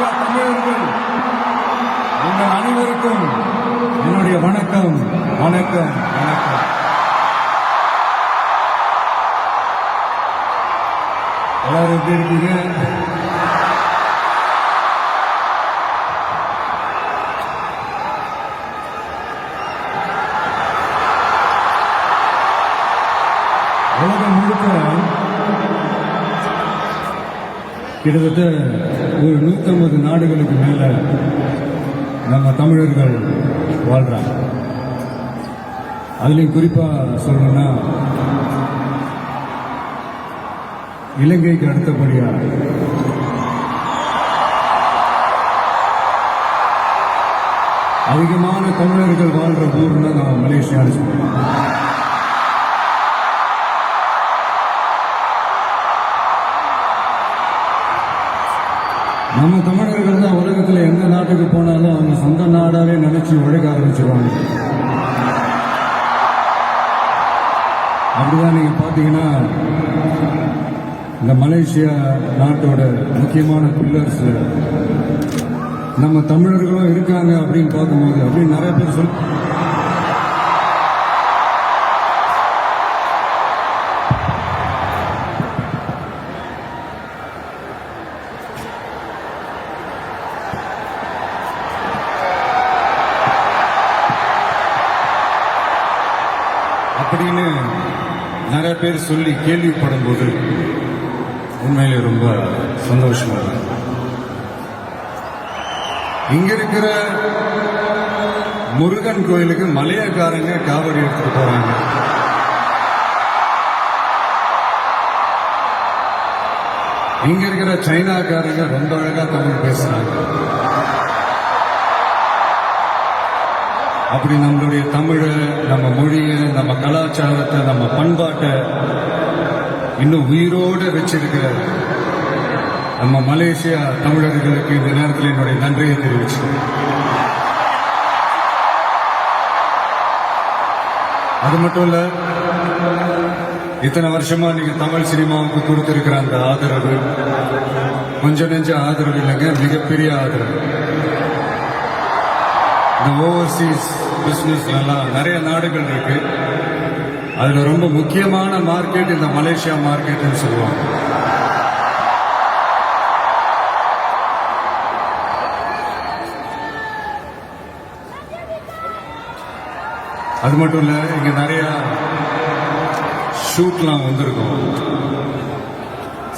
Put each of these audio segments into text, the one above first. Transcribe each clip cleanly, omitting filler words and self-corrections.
Malaysia தமிழர்கள் உங்கள் அனைவருக்கும் என்னுடைய வணக்கம் வணக்கம் வணக்கம். எல்லாரும் எப்படி இருக்கீங்க? உலகம் முழுக்க கிட்டத்தட்ட ஒரு 150 நாடுகளுக்கு மேல நம்ம தமிழர்கள் வாழ்றாங்க. அதுலயும் குறிப்பா சொல்லணும்னா இலங்கைக்கு அடுத்தபடியா அதிகமான தமிழர்கள் வாழ்ற ஊர்னா நம்ம மலேசியான்னு சொல்லுவோம். நம்ம தமிழர்கள் தான் உலகத்தில் எந்த நாட்டுக்கு போனாலும் அவங்க சொந்த நாடாவே நினைச்சு உழைக்க ஆரம்பிச்சிருவாங்க. அப்படிதான் நீங்க பாத்தீங்கன்னா இந்த மலேசியா நாட்டோட முக்கியமான பில்லர்ஸ் நம்ம தமிழர்களும் இருக்காங்க அப்படின்னு பார்க்கும்போது அப்படின்னு நிறைய பேர் அப்படின்னு நிறைய பேர் சொல்லி கேள்விப்படும் போது உண்மையிலே ரொம்ப சந்தோஷமா இருக்கு. இங்க இருக்கிற முருகன் கோயிலுக்கு மலையக்காரங்க காவடி எடுத்துட்டு போறாங்க. இங்க இருக்கிற சைனாக்காரங்க ரொம்ப அழகா தமிழ் பேசுறாங்க. அப்படி நம்மளுடைய தமிழை, நம்ம மொழியை, நம்ம கலாச்சாரத்தை, நம்ம பண்பாட்டை இன்னும் உயிரோடு வச்சிருக்கிற நம்ம மலேசியா தமிழர்களுக்கு இந்த நேரத்தில் என்னுடைய நன்றியை தெரிவிச்சு, அது மட்டும் இல்ல, இத்தனை வருஷமா நீங்க தமிழ் சினிமாவுக்கு கொடுத்திருக்கிற அந்த ஆதரவு கொஞ்சம் நெஞ்ச ஆதரவு இல்லைங்க, மிகப்பெரிய ஆதரவு. இந்த ஓவர்சீஸ் பிசினஸ் எல்லாம் நிறைய நாடுகள் இருக்கு. அதுல ரொம்ப முக்கியமான மார்க்கெட் இந்த மலேசியா மார்க்கெட்னு சொல்லுவாங்க. அது மட்டும் இல்ல, இங்க நிறைய ஷூட்லாம் வந்திருக்கும்.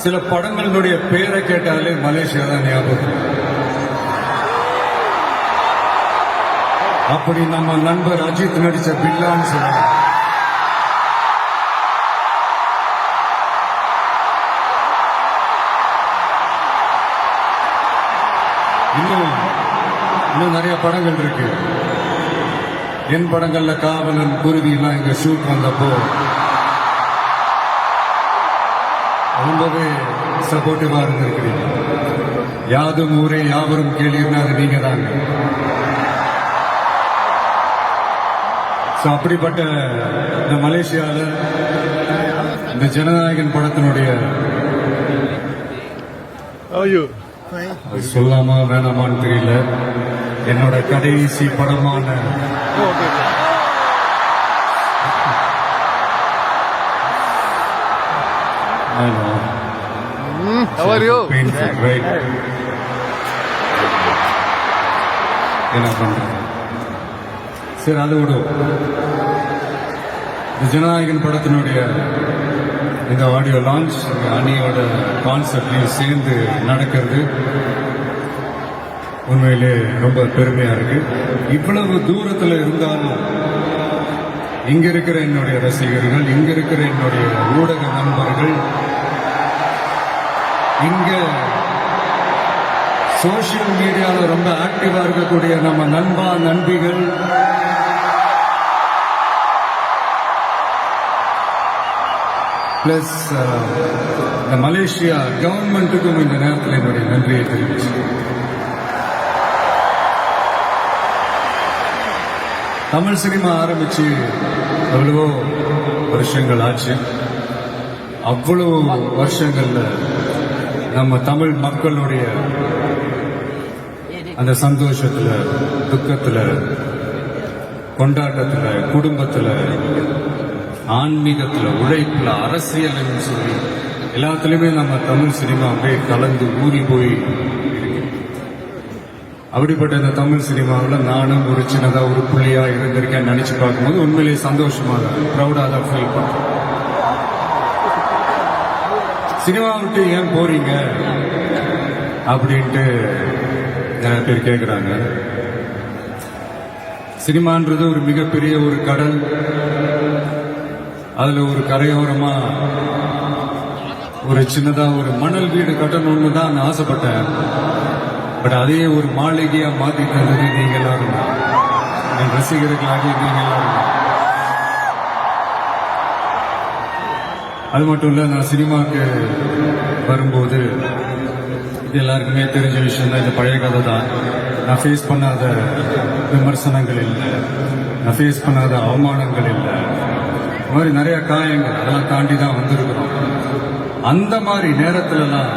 சில படங்களுடைய பேரை கேட்டாலே மலேசியா தான் ஞாபகம். அப்படி நம்ம நண்பர் அஜித் நடிச்ச பில்லான்னு சொல்லுவாங்க. இன்னும் நிறைய படங்கள் இருக்கு. என் படங்கள்ல காவலன், குருவி எல்லாம் இங்க ஷூட் வந்தப்போ ரொம்பவே சப்போர்ட்டிவா இருந்திருக்கிறீங்க. யாதும் ஊரே யாவரும் கேள்வின்னா அது நீங்க தாங்க. அப்படிப்பட்ட இந்த மலேசியால இந்த ஜனநாயகன் படத்தினுடைய சொல்லாமா வேணாமான்னு தெரியல, என்னோட கடைசி படமான என்ன பண்றேன் சரி, அது விடும். இந்த ஜனநாயகன் படத்தினுடைய இந்த ஆடியோ லான்ச் அணியோட கான்செப்ட்லையும் சேர்ந்து நடக்கிறது உண்மையிலே ரொம்ப பெருமையா இருக்கு. இவ்வளவு தூரத்தில் இருந்தாலும் இங்க இருக்கிற என்னுடைய ரசிகர்கள், இங்க இருக்கிற என்னுடைய ஊடக நண்பர்கள், இங்க சோசியல் மீடியாவில் ரொம்ப ஆக்டிவா இருக்கக்கூடிய நம்ம நண்பா நண்பிகள், பிளஸ் இந்த மலேசியா கவர்மெண்ட்டுக்கும் இந்த நேரத்தில் என்னுடைய நன்றியை தெரிவிச்சு, தமிழ் சினிமா ஆரம்பிச்சு எவ்வளவோ வருஷங்கள் ஆச்சு. அவ்வளவு வருஷங்கள்ல நம்ம தமிழ் மக்களுடைய அந்த சந்தோஷத்துல, துக்கத்துல, கொண்டாட்டத்துல, குடும்பத்துல, ஆன்மீகத்துல, உழைப்புல, அரசியல்னு சொல்லி எல்லாத்துலயுமே நம்ம தமிழ் சினிமா அப்படியே கலந்து ஊறி போய் இருக்கு. அப்படிப்பட்ட இந்த தமிழ் சினிமாவில் நானும் ஒரு சின்னதா ஒரு புள்ளியா இருந்திருக்கேன் நினைச்சு பார்க்கும்போது உண்மையிலேயே சந்தோஷமாக ப்ரௌடா தான் ஃபீல் பண்றேன். சினிமா விட்டு ஏன் போறீங்க அப்படின்ட்டு நிறைய பேர் கேட்குறாங்க. சினிமான்றது ஒரு மிகப்பெரிய ஒரு கடல். அதுல ஒரு கரையோரமா ஒரு சின்னதா ஒரு மணல் வீடு கட்டணும்னு தான் நான் ஆசைப்பட்டேன். பட் அதையே ஒரு மாளிகையா மாத்தி தந்தது நீங்க எல்லாரும், என் ரசிகர்களாக நீங்க எல்லாரும். அது மட்டும் இல்ல, நான் சினிமாவுக்கு வரும்போது இது எல்லாருக்குமே தெரிஞ்ச விஷயம் தான். இந்த பழைய கதை தான். நான் ஃபேஸ் பண்ணாத விமர்சனங்கள் இல்லை, நான் ஃபேஸ் பண்ணாத அவமானங்கள் இல்லை, இந்த மாதிரி நிறைய காயங்கள் அதெல்லாம் தாண்டி தான் வந்திருக்கிறோம். அந்த மாதிரி நேரத்துலலாம்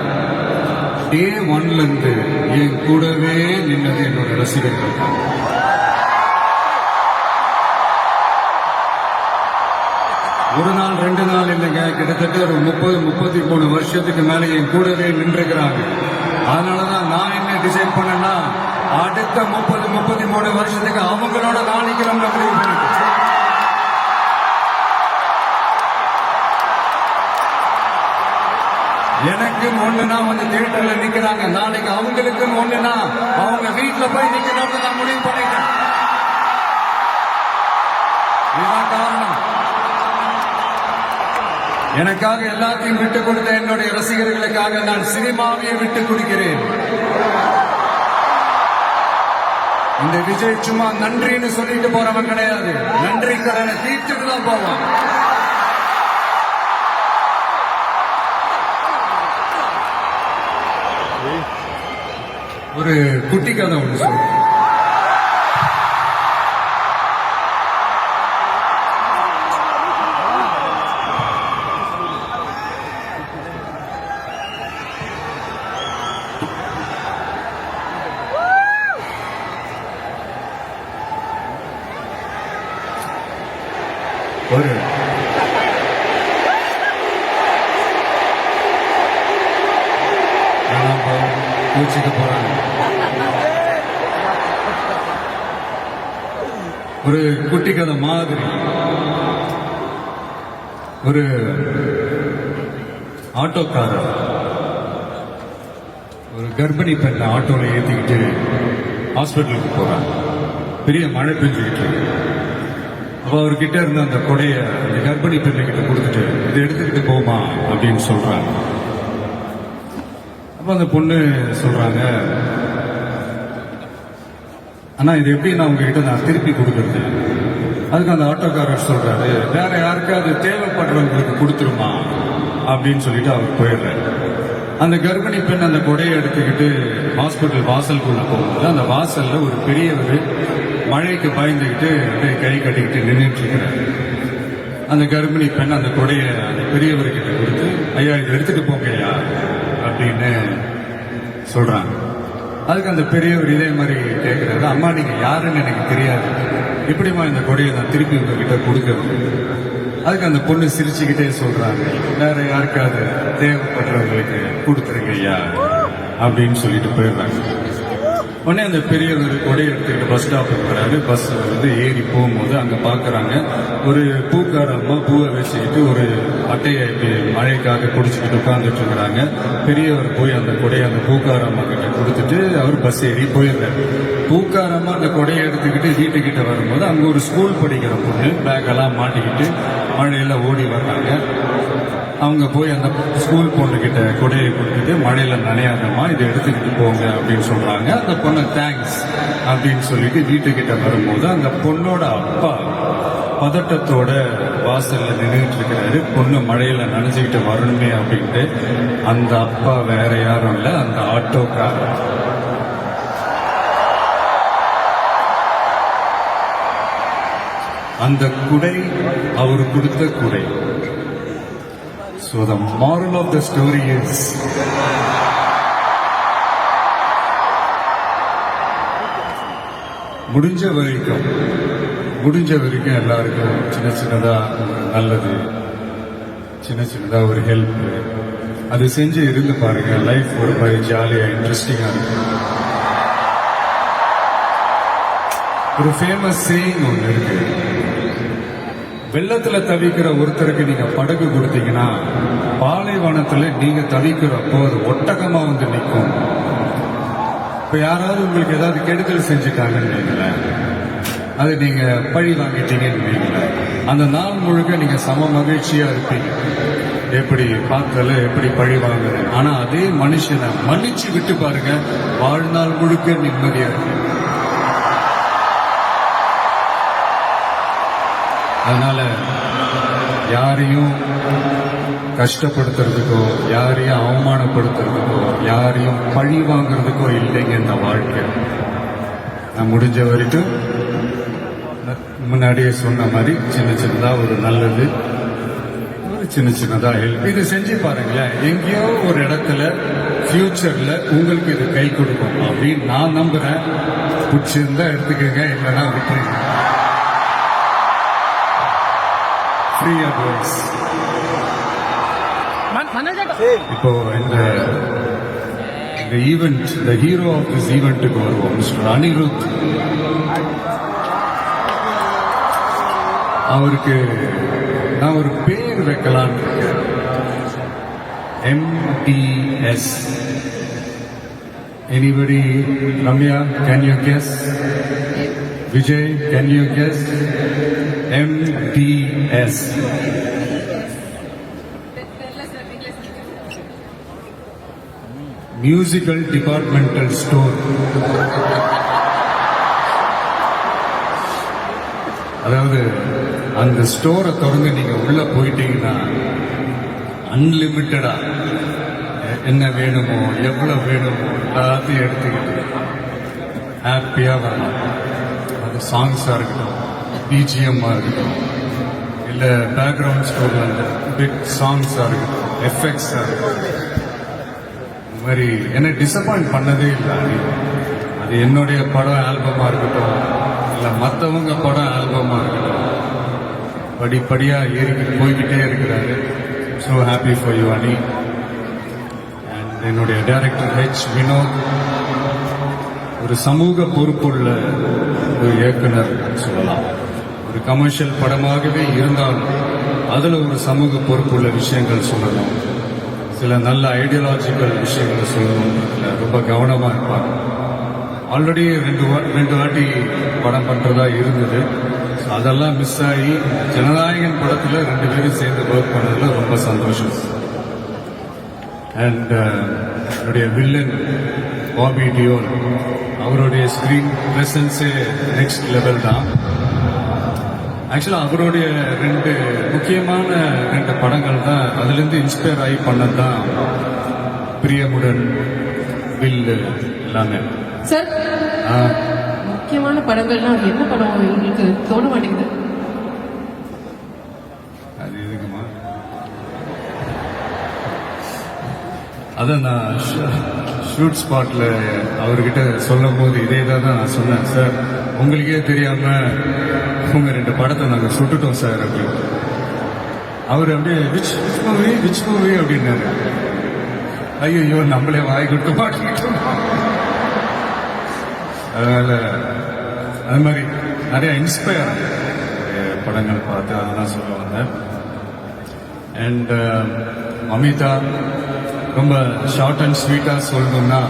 டே ஒன்ல இருந்து என் கூடவே நின்னது என்னோட ரசிகர்கள் தான். ஒரு நாள் 2 நாள் இல்லைங்க, கிட்டத்தட்ட ஒரு 30-33 வருஷத்துக்கு மேல என் கூடவே நின்றுக்கிறாங்க. அதனாலதான் நான் என்ன டிசைட் பண்ணேன்னா, அடுத்த 30-33 வருஷத்துக்கு அவங்களோட நான் நிக்கிறோம்னு முடிவு பண்ணிட்டேன். எனக்கு ஒண்ணுனா வந்து தியேட்டர்ல நிக்கிறாங்க, நாளைக்கு அவங்களுக்கு ஒண்ணுனா அவங்க வீட்டுல போய் நிக்கணும்னு நான் முடிவு பண்ணிட்டேன். இதுதான் காரணம். எனக்காக எல்லாத்தையும் விட்டு கொடுத்த என்னுடைய ரசிகர்களுக்காக நான் சினிமாவையே விட்டு கொடுக்கிறேன். இந்த விஜய் சும்மா நன்றின்னு சொல்லிட்டு போறவன் கிடையாது, நன்றி கடனை தீர்த்துட்டு தான் போவான். ஒரு குட்டி கதை ஒன்று சொல்றேன். ஒரு பூச்சிக்க போறாங்க. ஒரு குட்டி கதை மாதிரி ஒரு ஆட்டோக்காரர் ஒரு கர்ப்பிணி பெண்ணை ஆட்டோல ஏத்திக்கிட்டு ஹாஸ்பிட்டலுக்கு போறாங்க. பெரிய மழை பெஞ்சுக்கிட்டு இருக்கு. அப்ப அவர்கிட்ட இருந்த அந்த கொடைய அந்த கர்ப்பிணி பெண்ணை கிட்ட கொடுத்துட்டு இதை எடுத்துக்கிட்டு போமா அப்படின்னு சொல்றாங்க. அப்ப அந்த பொண்ணு சொல்றாங்க, ஆனா இது எப்படி நான் உங்ககிட்ட நான் திருப்பி கொடுக்கறது? அதுக்கு அந்த ஆட்டோக்காரர் சொல்றாரு, வேற யாருக்காவது தேவைப்படுறவங்களுக்கு கொடுத்துருமா அப்படின்னு சொல்லிட்டு அவர் போயிடுறாரு. அந்த கர்ப்பிணி பெண் அந்த கொடையை எடுத்துக்கிட்டு ஹாஸ்பிட்டல் வாசலுக்குள்ள போகும்போது அந்த வாசல்ல ஒரு பெரியவர் மழைக்கு பயந்துக்கிட்டு அப்படியே கை கட்டிக்கிட்டு நின்றுட்டு இருக்கிறார். அந்த கர்ப்பிணி பெண் அந்த கொடையை அந்த பெரியவர்கிட்ட கொடுத்து, ஐயா இதை எடுத்துட்டு போங்க ஐயா அப்படின்னு சொல்றாங்க. அதுக்கு அந்த பெரியவர் இதே மாதிரி கேட்கிறாரு, அம்மா நீங்க யாருன்னு எனக்கு தெரியாது, எப்படிமா இந்த கொடையை நான் திருப்பி உங்ககிட்ட கொடுக்கறது? அதுக்கு அந்த பொண்ணு சிரிச்சுக்கிட்டே சொல்றாங்க, வேற யாருக்காவது தேவைப்படுறவங்களுக்கு கொடுத்துருங்க ஐயா அப்படின்னு சொல்லிட்டு போயிடுறாங்க. உடனே அந்த பெரியவர் கொடையை எடுத்துக்கிட்டு பஸ் ஸ்டாப்புக்கு வராரு. பஸ் வந்து ஏறி போகும்போது அங்க பாக்குறாங்க ஒரு பூக்கார அம்மா பூவை வச்சுக்கிட்டு ஒரு அட்டையை மழைக்காக குடிச்சுக்கிட்டு உட்கார்ந்துட்டு இருக்கிறாங்க. பெரியவர் போய் அந்த கொடையை அந்த பூக்கார அம்மா கிட்ட கொடுத்துட்டு அவர் பஸ் ஏறி போயிடுறாரு. பூக்கார அம்மா அந்த கொடையை எடுத்துக்கிட்டு வீட்டுக்கிட்ட வரும்போது அங்க ஒரு ஸ்கூல் படிக்கிற பொண்ணு பேக் எல்லாம் மாட்டிக்கிட்டு மழையில ஓடி வர்றாங்க. அவங்க போய் அந்த ஸ்கூல் பொண்ணு கிட்ட கொடையை கொடுத்துட்டு, மழையில நனையாதம்மா இதை எடுத்துக்கிட்டு போங்க அப்படின்னு சொல்றாங்க. அந்த பொண்ணு தேங்க்ஸ் அப்படின்னு சொல்லிட்டு வீட்டுக்கிட்ட வரும்போது அந்த பொண்ணோட அப்பா பதட்டத்தோட வாசல்ல நின்றுட்டு இருக்கிறாரு. பொண்ணு மழையில நனைஞ்சுக்கிட்டு வரணுமே அப்படின்ட்டு. அந்த அப்பா வேற யாரும் இல்ல, அந்த ஆட்டோக்காரர். அந்த குடை அவர் கொடுத்த குடை. So the moral of the story is, முடிஞ்ச வரைக்கும் எல்லாருக்கும் சின்ன சின்னதா ஒரு நல்லது, சின்ன சின்னதா ஒரு ஹெல்ப், அது செஞ்சு இருந்து பாருங்க. லைஃப் ஒரு மாதிரி ஜாலியா இன்ட்ரெஸ்டிங்கா இருக்கும். ஒரு ஃபேமஸ் சேயிங் ஒன்று இருக்கு, வெள்ளத்துல தவிக்கிற ஒருத்தருக்கு நீங்க படகு கொடுத்தீங்கன்னா பாலைவனத்துல நீங்க தவிக்கிறப்போ அது ஒட்டகமா வந்து நிற்கும். இப்ப யாராவது உங்களுக்கு ஏதாவது கெடுதல் செஞ்சுட்டாங்கன்னு வைங்களேன், அது நீங்க பழி வாங்கிட்டீங்கன்னு வைங்களேன், அந்த நாள் முழுக்க நீங்க சம மகிழ்ச்சியா இருப்பீங்க. எப்படி பார்த்தல எப்படி பழி வாங்குறேன். ஆனா அதே மனுஷனை மன்னிச்சு விட்டு பாருங்க, வாழ்நாள் முழுக்க நிம்மதியா இருக்கு. அதனால யாரையும் கஷ்டப்படுத்துறதுக்கோ, யாரையும் அவமானப்படுத்துறதுக்கோ, யாரையும் பழி வாங்குறதுக்கோ இல்லைங்க இந்த வாழ்க்கை. நான் முடிஞ்ச வரைக்கும் முன்னாடியே சொன்ன மாதிரி சின்ன சின்னதா ஒரு நல்லது, ஒரு சின்ன சின்னதா ஹெல்ப், இது செஞ்சு பாருங்களேன். எங்கேயோ ஒரு இடத்துல ஃபியூச்சர்ல உங்களுக்கு இது கை கொடுக்கும் அப்படின்னு நான் நம்புறேன். பிடிச்சிருந்தா எடுத்துக்கங்க, இல்லைன்னா விட்டுருங்க. Free advice. இப்போ இந்த ஈவெண்ட், இந்த ஹீரோ ஆஃப் திஸ் ஈவெண்ட்டுக்கு வருவோம், மிஸ்டர் அனிருத். அவருக்கு நான் ஒரு பேர் வைக்கலான்னு இருக்கேன், MTS. Anybody? Ramya, can you guess? Vijay, can you guess? MTS. Musical Departmental Store. அதாவது அந்த ஸ்டோரை திறந்து நீங்க உள்ள போயிட்டீங்கன்னா அன்லிமிட்டடா என்ன வேணுமோ எவ்வளவு வேணுமோ எல்லாத்தையும் எடுத்துக்கிட்டு ஹாப்பியா வரலாம். அது சாங்ஸா இருக்கட்டும், பிஜிஎம்மா இருக்கட்டும், இல்ல பேக்ரவுண்ட் ஸ்கோர்ல அந்த பிட் சாங்ஸா இருக்கட்டும், எஃபெக்ட்ஸா இருக்கட்டும், இந்த மாதிரி என்ன டிசப்பாயிண்ட் பண்ணதே இல்லை. அது என்னுடைய படம் ஆல்பமா இருக்கட்டும், இல்ல மற்றவங்க படம் ஆல்பமா இருக்கட்டும், படிப்படியா ஏறிக்கிட்டு போய்கிட்டே இருக்கிறாரு. ஸோ ஹாப்பி ஃபார் யூ அனி. அண்ட் என்னுடைய டைரக்டர் வினோத் ஒரு சமூக பொறுப்புள்ள ஒரு இயக்குனர் சொல்லலாம். ஒரு கமர்ஷியல் படமாகவே இருந்தாலும் அதுல ஒரு சமூக பொறுப்புள்ள விஷயங்கள் சொல்லணும், சில நல்ல ஐடியாலஜிக்கல் விஷயங்கள் சொல்லணும், ரொம்ப கவனமா இருப்பாங்க. ஆல்ரெடி ரெண்டு வாட்டி படம் பண்றதா இருந்தது. அதெல்லாம் மிஸ் ஆகி ஜனநாயகன் படத்துல 2 பேரும் சேர்ந்து ஒர்க் பண்ணதுல ரொம்ப சந்தோஷம். அண்ட் என்னுடைய வில்லன் பாபி டியோல், அவருடைய ஸ்கிரீன் பிரசன்ஸே நெக்ஸ்ட் லெவல் தான். ஆக்சுவலா அவருடைய 2 முக்கியமான 2 படங்கள் தான் அதுலேருந்து இன்ஸ்பயர் ஆகி பண்ணதுதான், பிரியமுடன், வில்லு எல்லாமே. சார், முக்கியமான படங்கள்னா என்ன படம் உங்களுக்கு தோண மாட்டேங்குது? அது எதுக்குமா? அதான் நான் ஷூட் ஸ்பாட்ல அவர்கிட்ட சொல்லும் போது இதே தான் நான் சொன்னேன். சார், உங்களுக்கே தெரியாம உங்க 2 படத்தை நாங்கள் சுட்டுட்டோம் சார் அப்படின்னு. அவர் அப்படியே விச் மூவி அப்படின்னாரு. ஐயோ, நம்மளே வாய் கொடுக்க மாட்டேங்கிட்டோம். அதனால அது மாதிரி நிறைய இன்ஸ்பயர் படங்கள் பார்த்து அதெல்லாம் சொல்ல வந்தேன். அண்ட் அமிதா ரொம்ப ஷார்ட் அண்ட் ஸ்வீட்டா சொல்லணும்னா,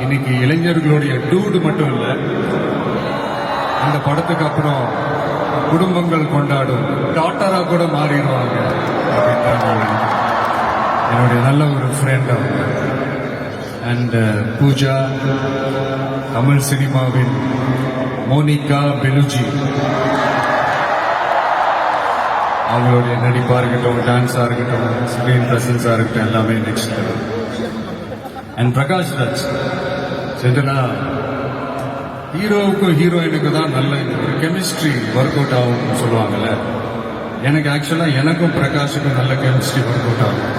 இன்னைக்கு இளைஞர்களுடைய டூடு மட்டும் இல்லை, இந்த படத்துக்கு அப்புறம் குடும்பங்கள் கொண்டாடும் டாட்டரா கூட மாறிடுவாங்க அப்படின்னு என்னுடைய நல்ல ஒரு ஃப்ரெண்ட் அவங்க. அண்ட் பூஜா, தமிழ் சினிமாவின் மோனிகா பெலுஜி, அவங்களுடைய நடிப்பா இருக்கட்டும், டான்ஸா இருக்கட்டும், ஸ்கிரீன் பிரசன்ஸா இருக்கட்டும், எல்லாமே next level. And Prakash Raj, ஜென்ரலா ஹீரோவுக்கும் ஹீரோயினுக்கு தான் நல்ல ஒரு கெமிஸ்ட்ரி ஒர்க் அவுட் ஆகும்னு சொல்லுவாங்கல்ல. எனக்கு ஆக்சுவலா எனக்கும் பிரகாஷுக்கும் நல்ல கெமிஸ்ட்ரி ஒர்க் அவுட் ஆகும்.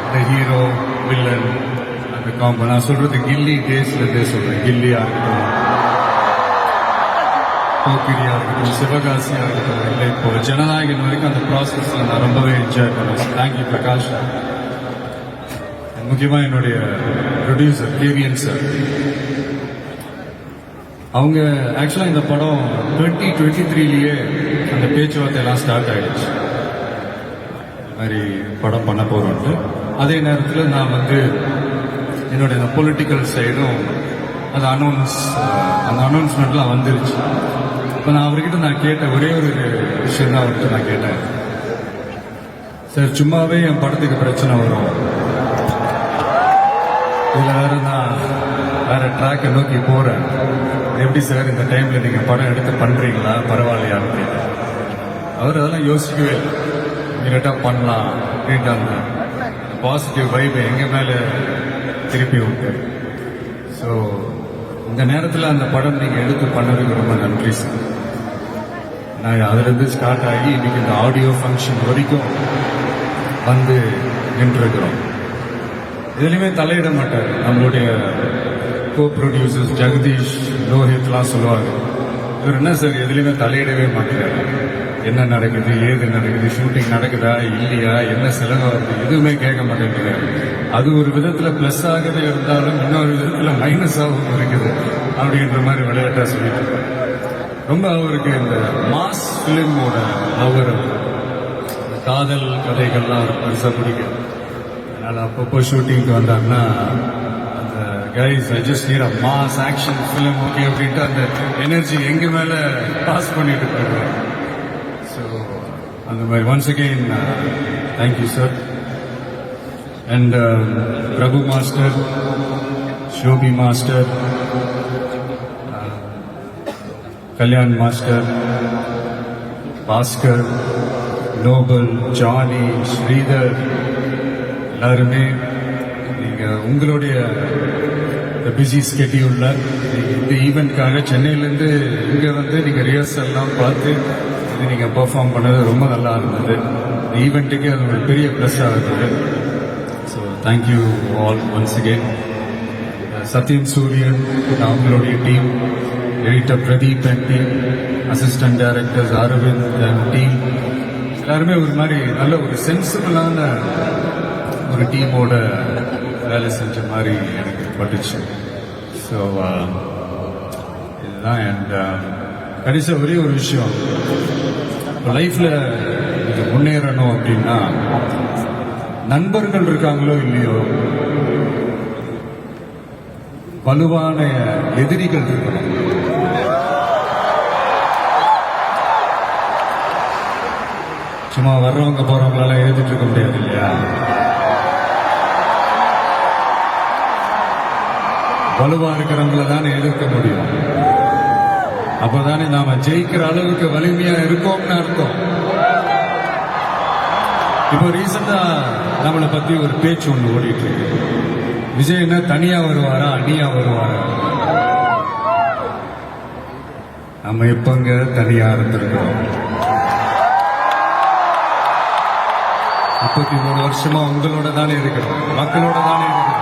இந்த ஹீரோ வில்லன் அந்த காம்போ, நான் சொல்றது கில்லி டேஸ்ல இருந்தே சொல்றேன். கில்லியா இருக்கட்டும், போக்கிரியா இருக்கட்டும், சிவகாசியா இருக்கட்டும், இல்லை இப்போ ஜனநாயகன் வரைக்கும் அந்த ப்ராசஸ்ல நான் ரொம்பவே என்ஜாய் பண்ணேன். தேங்க்யூ பிரகாஷ். முக்கியமாக என்னுடைய ப்ரொடியூசர் கேவிஎன் சார், அவங்க ஆக்சுவலாக இந்த படம் 2023 அந்த பேச்சுவார்த்தை எல்லாம் ஸ்டார்ட் ஆயிடுச்சு, இந்த மாதிரி படம் பண்ண போகிறோன்ட்டு. அதே நேரத்தில் நான் வந்து என்னுடைய அந்த பொலிட்டிக்கல் சைடும் அது அந்த அனௌன்ஸ்மெண்ட்லாம் வந்துருச்சு. இப்போ நான் அவர்கிட்ட நான் கேட்ட ஒரே ஒரு விஷயம் தான் அவர்கிட்ட நான் கேட்டேன், சார் சும்மாவே என் படத்துக்கு பிரச்சனை வரும், இதில் வேற நான் வேற ட்ராக்கை நோக்கி போகிறேன், எப்படி சார் இந்த டைமில் நீங்கள் படம் எடுத்து பண்ணுறீங்களா, பரவாயில்லையா அப்படின்னு. அவர் அதெல்லாம் யோசிக்கவே இல்லை, இமீடியட்டாக பண்ணலாம் அப்படின்ட்டு அந்த பாசிட்டிவ் வைப் எங்கள் மேலே திருப்பி விட்டு. ஸோ இந்த நேரத்தில் அந்த படம் நீங்கள் எடுத்து பண்ணதுக்கு ரொம்ப நன்றி சார். நான் அதுலேருந்து ஸ்டார்ட் ஆகி இன்னைக்கு இந்த ஆடியோ ஃபங்க்ஷன் வரைக்கும் வந்து நின்றுருக்கிறோம். எதுலையுமே தலையிட மாட்டார். நம்மளுடைய கோ ப்ரொடியூசர்ஸ் ஜெகதீஷ், லோஹித்லாம் சொல்லுவாங்க, இவர் என்ன சார் எதுலையுமே தலையிடவே மாட்டார், என்ன நடக்குது, ஏது நடக்குது, ஷூட்டிங் நடக்குதா இல்லையா, என்ன செலவாகுது, எதுவுமே கேட்க மாட்டேங்கிறாரு. அது ஒரு விதத்தில் ப்ளஸ் ஆகவே இருந்தாலும் இன்னொரு விதத்தில் மைனஸாகவும் இருக்குது அப்படின்ற மாதிரி விளையாட்டாக சொல்லிட்டு இருக்காரு. ரொம்ப அவருக்கு இந்த மாஸ் ஃபிலிமோட அவர் காதல் கதைகள்லாம் அவருக்கு பெருசாக பிடிக்கும். அதனால் அப்பப்போ ஷூட்டிங்க்கு வந்தாங்கன்னா அந்த guys I just need a mass action film okay அப்படின்ட்டு அந்த எனர்ஜி எங்க மேலே பாஸ் பண்ணிட்டு போயிடுவார். ஸோ அந்த மாதிரி once again thank you sir. And Prabhu master, Shobi master, Kalyan master, Baskar, Noble, Johnny, Sridhar, எல்லாருமே நீங்கள் உங்களுடைய பிஸி ஸ்கெட்யூலில் இந்த ஈவெண்ட்காக சென்னையிலேருந்து இங்கே வந்து நீங்கள் ரிஹர்சல்லாம் பார்த்து இது நீங்கள் பெர்ஃபார்ம் பண்ணது ரொம்ப நல்லா இருந்தது. இந்த ஈவெண்ட்டுக்கு அது ஒரு பெரிய ப்ளஸ்ஸாக இருந்தது. So thank you all once again. Sathyam Suriyan, அவங்களுடைய team, editor Pradeep and team, assistant directors Aravind and team, எல்லாருமே ஒரு மாதிரி நல்ல ஒரு சென்சிபிளான ஒரு டீமோட வேலை செஞ்ச மாதிரி எனக்கு பட்டுச்சு. ஸோ இதுதான். அண்ட் கடைசியாக ஒரே ஒரு விஷயம், இப்போ லைஃப்பில் இது முன்னேறணும் அப்படின்னா நண்பர்கள் இருக்காங்களோ இல்லையோ, வலுவான எதிரிகள் இருக்கணும். சும்மா வர்றவங்க போறவங்களெல்லாம் எழுதிட்டு இருக்க முடியாது இல்லையா? வலுவா இருக்கிறவங்கள தானே எதிர்க்க முடியும். அப்பதானே நாம ஜெயிக்கிற அளவுக்கு வலிமையா இருக்கோம்னு அர்த்தம். இப்போ ரீசெண்டா நம்மளை பத்தி ஒரு பேச்சு ஒன்று ஓடிட்டு இருக்கு. விஜய் என்ன தனியா வருவாரா அணியா வருவாரா? நம்ம எப்பங்க தனியா இருந்திருக்கிறோம்? 33 வருஷமா உங்களோட தானே இருக்கிறோம், மக்களோட தானே இருக்கிறோம்.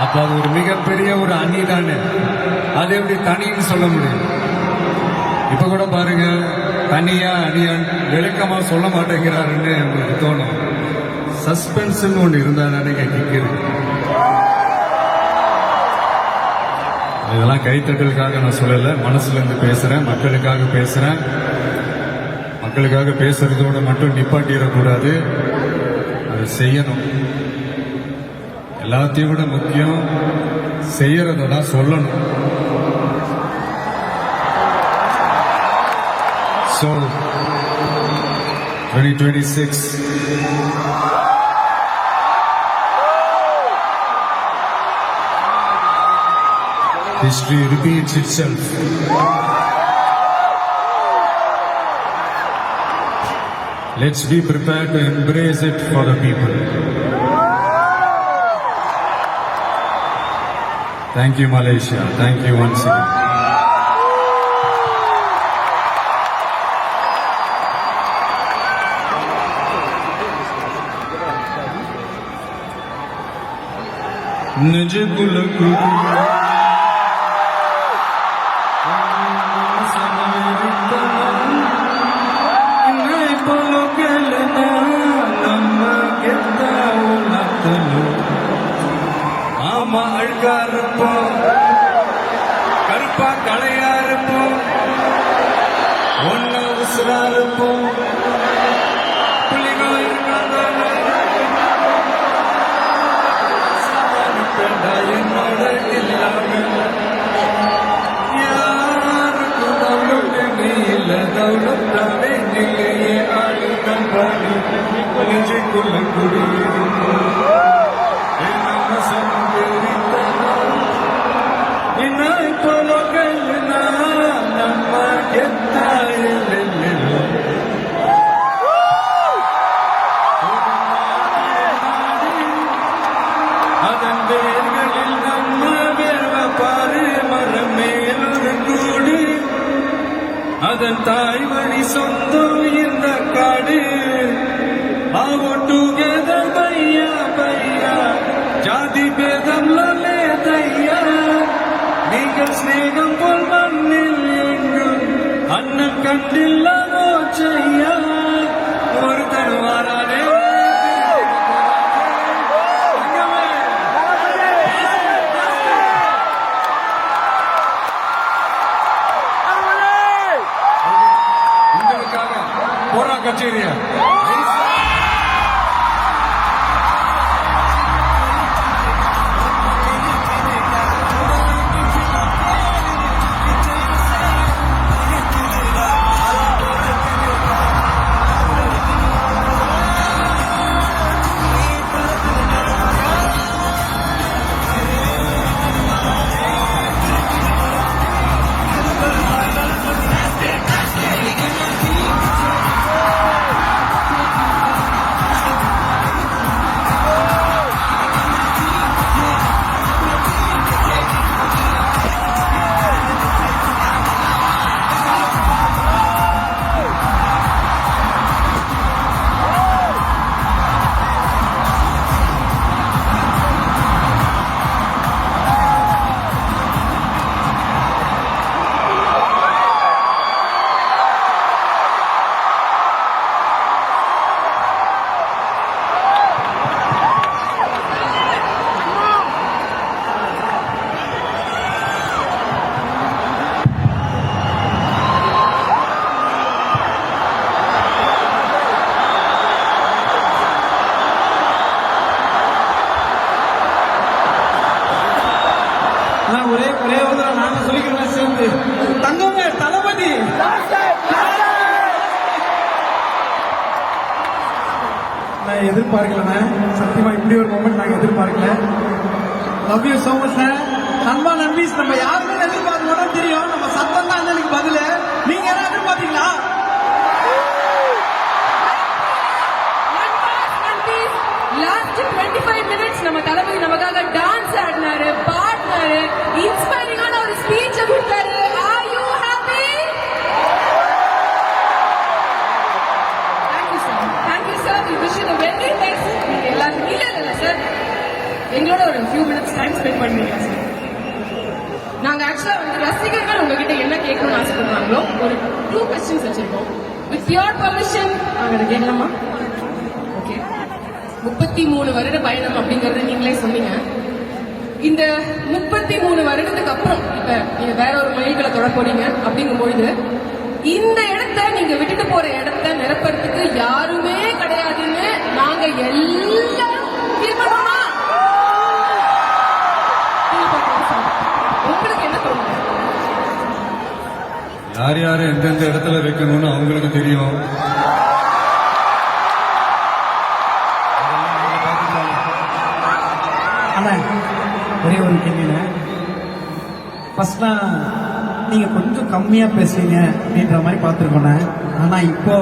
அப்ப அது ஒரு மிகப்பெரிய ஒரு அணி தானே. அது எப்படி தனின்னு சொல்ல முடியும்? இப்ப கூட பாருங்க, தனியா அணியான் விளக்கமா சொல்ல மாட்டேங்கிறாருன்னு உங்களுக்கு தோணும். சஸ்பென்ஸ் ஒன்று இருந்தா தானே கேட்கிறது. இதெல்லாம் கைத்தட்டலுக்காக நான் சொல்லல, மனசுல இருந்து பேசுறேன், மக்களுக்காக பேசுறேன். மக்களுக்காக பேசுறதோட மட்டும் நிப்பாட்டிடக்கூடாது, அதை செய்யணும். எல்லாத்தையும் விட முக்கியம் செய்யறத தான் சொல்லணும். So 2026 history repeats itself. Let's be prepared to embrace it for the people. Thank you, Malaysia. Thank you once again. Najibulakuru அழுக்கா இருப்போம், கருப்பா கலையா இருப்போம், ஒன்னா உசுரா இருப்போம், புள்ளிங்க இருக்காங்க என்னோட இல்லாம யாருக்கும் தௌலத்து இல்ல, தௌலத்தாவே நிலையே ஆளுதான் பாடி நெஞ்சுக்குள்ள குடியிருக்கும் நம்ம அதன் வேர்களில் நம்ம வேர்வ பாரு மரம் மேலொரு கூடு, அதன் தாய் வழி சொந்தம் இந்த காடு. ஆவோ டுகெதர் பையா பையா, ஜாதி பேதம் லையா, நீங்கள் ஸ்நேகம் போல் மண்ணில் எங்கும் அண்ணன் கண்டில்லவோ செய்யா. ஒருத்தர் வாரானே உங்களுக்காக போரா கச்சேரியா ஒரே ஒரு தடவை நாங்க சொல்லிக்கிறோம் சேர்ந்து தங்கங்க தளபதி. நான் எதிர்பார்க்கல, சத்தியமா இப்படி ஒரு மூமெண்ட் நாங்க எதிர்பார்க்கல. Love you so much sir. நண்பா நண்பீஸ் நம்ம யாருமே எதிர்பார்க்க மாட்டோம் தெரியும். நம்ம சத்தம் தான் எனக்கு பதில். நீங்க யாரும் எதிர்பார்த்தீங்களா? லாஸ்ட் 25 மினிட்ஸ் நம்ம தளபதி நமக்காக டான்ஸ் ஆடினாரு, பாடினாரு, இன்ஸ்பைரிங்கான ஒரு ஸ்பீச் கொடுத்தாரு. Are you happy? Thank you sir, thank you sir. We wish you the very best. நீங்க எல்லாரும் இல்ல சார், எங்களோட ஒரு ஃபியூ மினிட்ஸ் டைம் ஸ்பெண்ட் பண்ணுவீங்க சார். நாங்க ஆக்சுவலா வந்து ரசிகர்கள் உங்ககிட்ட என்ன கேட்கணும்னு ஆசைப்படுறாங்களோ ஒரு 2 கொஸ்டின்ஸ் வச்சிருக்கோம். வித் யுவர் பர்மிஷன் நாங்க அதை கேட்கலாமா? ஓகே. 33 வருட பயணம் அப்படிங்கறத நீங்களே சொன்னீங்க. இந்த 33 வருடத்துக்கு அப்புறம் இப்ப நீங்க வேற ஒரு மைல்களை தொட போறீங்க அப்படிங்கும்பொழுது இந்த இடத்த நீங்க விட்டுட்டு போற இடத்த நிரப்புறதுக்கு யாருமே கிடையாதுன்னு நாங்க எல்லாரும் feel பண்றோமா? உங்களுக்கு என்ன தோணுது? யார் யார் எந்தெந்த இடத்துல வைக்கணும்னு அவங்களுக்கு தெரியும். அண்ணா ஒரே ஒரு கேள்விங்க. ஃபர்ஸ்ட்லாம் நீங்க கொஞ்சம் கம்மியா பேசுவீங்க அப்படின்ற மாதிரி பார்த்துருக்கோண்ணே. ஆனா இப்போ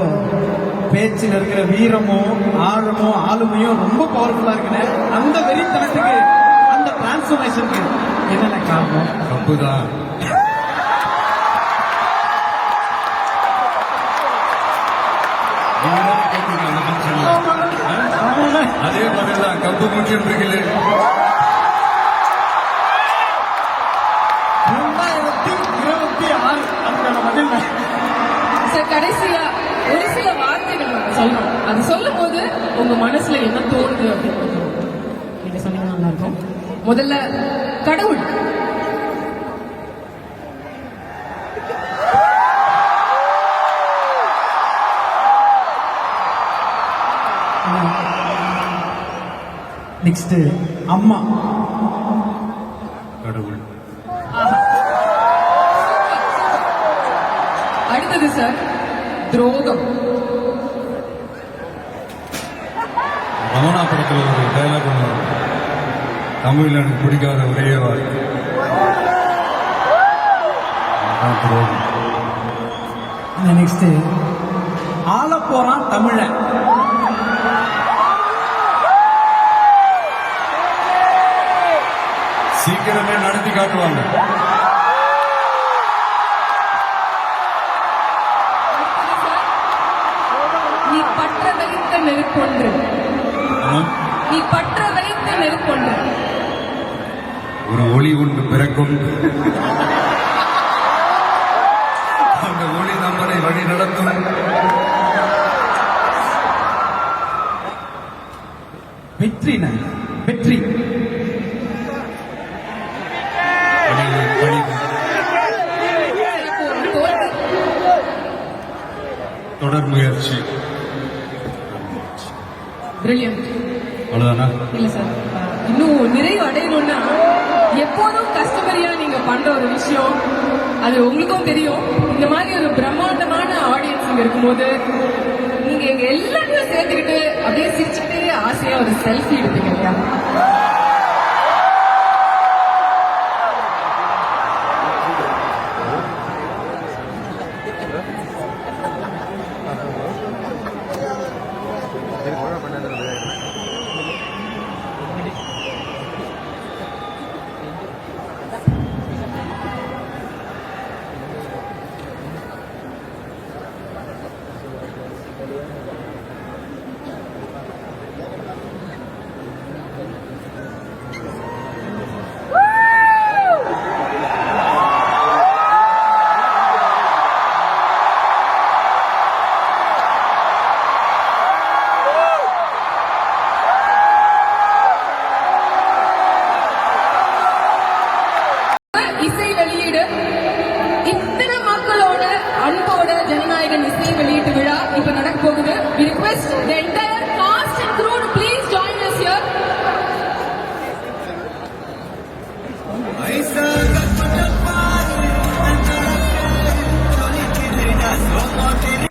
பேச்சில் இருக்கிற வீரமும் ஆழமும் ஆளுமையும் ரொம்ப பவர்ஃபுல்லா இருக்குண்ணே. அந்த வெறித்தனத்துக்கு அந்த டிரான்ஸ்ஃபர்மேஷனுக்கு என்னென்ன காரணம்? தப்புதான். அதே மாதிரிதான் கம்பு முக்கியம் இருக்குல்ல. 2026 அதுக்கான பதில் சார். கடைசியா ஒரு சில வார்த்தைகள் நம்ம சொல்லணும். அது சொல்லும் போது உங்க மனசுல என்ன தோணுது அப்படின்னு நீங்க சொன்னீங்கன்னா நல்லா இருக்கும். முதல்ல கடவுள். நெக்ஸ்ட் அம்மா. கடவுள். அடுத்தது சார் துரோகம். ரமணா படத்தில் ஒரு டைலாக் ஒன்று வரும். தமிழில் எனக்கு பிடிக்காத ஒரே வார்த்தை அதான் துரோகம். நெக்ஸ்ட் ஆள போறான் தமிழ. சீக்கிரமே நடத்தி காட்டுவாங்க. நீ பற்ற வைத்த நெருப்பொன்று. ஆமா. நீ பற்ற வைத்த நெருப்பொன்று. ஒரு ஒளி ஒன்று பிறக்கும். அந்த ஒளி நம்மளை வழி நடத்தும். வெற்றின வெற்றி. பணிவு, பணிவு. எனக்கு ஒரு தோல்வி. தொடர் முயற்சி. பிரில்லியன்ட். அவ்வளவுதானா? இல்ல சார், இன்னும் நிறைவு அடையணும்னா எப்போதும் கஸ்டமரியா நீங்க பண்ற ஒரு விஷயம் அது உங்களுக்கும் தெரியும். இந்த மாதிரி ஒரு பிரம்மாண்டமான ஆடியன்ஸ் இங்க இருக்கும்போது நீங்க எங்க எல்லாத்தையும் சேர்த்துக்கிட்டு அப்படியே சிரிச்சுக்கிட்டே ஆசையா ஒரு செல்ஃபி எடுப்பீங்க இல்லையா? இசை வெளியீடு இத்தனை மக்களோட அன்போட ஜனநாயகன் இசை வெளியீட்டு விழா இப்ப நடக்க போகுது. We request the entire cast and crew to please join us here.